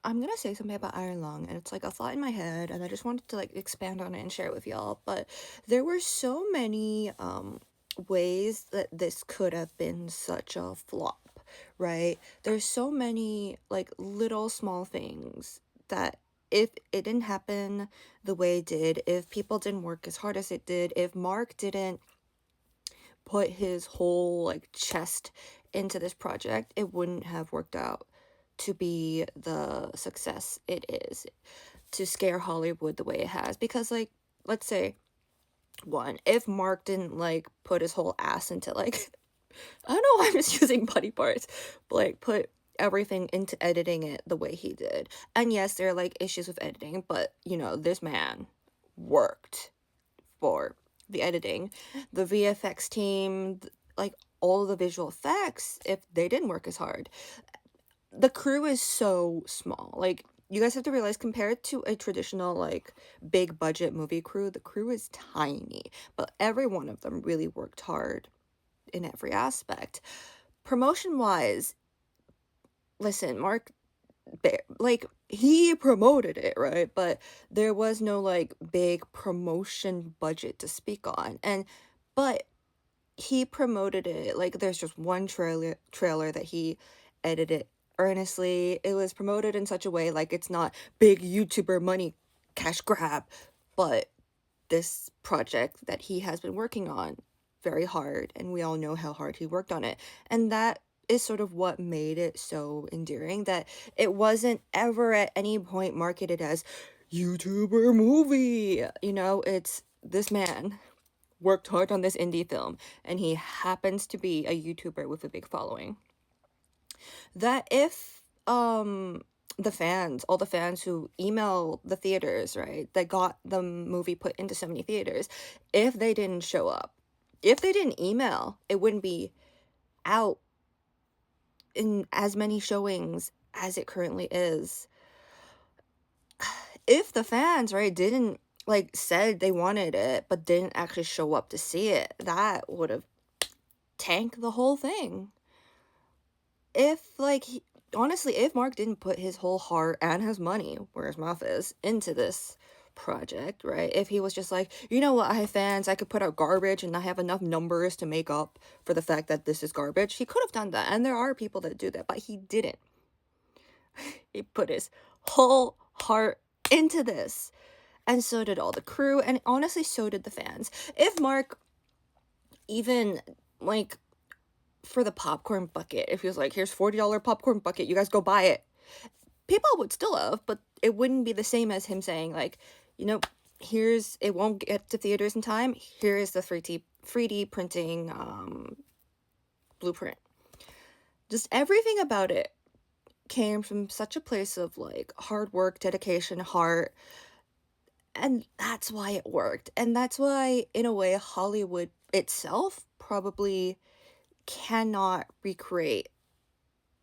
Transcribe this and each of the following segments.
I'm gonna say something about Iron Lung, and it's like a thought in my head, and I just wanted to like expand on it and share it with y'all. But there were so many ways that this could have been such a flop, right? There's so many like little small things that if it didn't happen the way it did, if people didn't work as hard as it did, if Mark didn't put his whole like chest into this project, it wouldn't have worked out to be the success it is, to scare Hollywood the way it has. Because like, let's say one, if Mark didn't like put his whole ass into like I don't know why I'm just using body parts, but like put everything into editing it the way he did. And yes, there are like issues with editing, but you know, this man worked for the editing, the VFX team, like all the visual effects, if they didn't work as hard. The crew is so small. Like, you guys have to realize, compared to a traditional, like, big budget movie crew, the crew is tiny. But every one of them really worked hard in every aspect. Promotion wise, listen, Mark, like, he promoted it, right? But there was no, like, big promotion budget to speak on. But he promoted it, like, there's just one trailer that he edited earnestly. It was promoted in such a way like it's not big YouTuber money cash grab, but this project that he has been working on very hard, and we all know how hard he worked on it. And that is sort of what made it so endearing, that it wasn't ever at any point marketed as YouTuber movie. You know, it's this man worked hard on this indie film, and he happens to be a YouTuber with a big following. That if the fans, all the fans who email the theaters, right, that got the movie put into so many theaters, if they didn't show up, if they didn't email, it wouldn't be out in as many showings as it currently is. If the fans, right, didn't like said they wanted it but didn't actually show up to see it, that would have tanked the whole thing. If like honestly, if Mark didn't put his whole heart and his money, where his mouth is, into this project, right? If he was just like, you know what, I have fans, I could put out garbage and I have enough numbers to make up for the fact that this is garbage, he could have done that. And there are people that do that, but he didn't. He put his whole heart into this. And so did all the crew, and honestly, so did the fans. If Mark even like for the popcorn bucket, if he was like, here's $40 popcorn bucket, you guys go buy it, people would still have, but it wouldn't be the same as him saying like, you know, here's, it won't get to theaters in time, here is the 3D printing blueprint. Just everything about it came from such a place of like hard work, dedication, heart, and that's why it worked. And that's why, in a way, Hollywood itself probably cannot recreate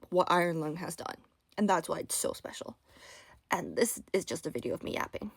what Iron Lung has done. And that's why it's so special. And this is just a video of me yapping.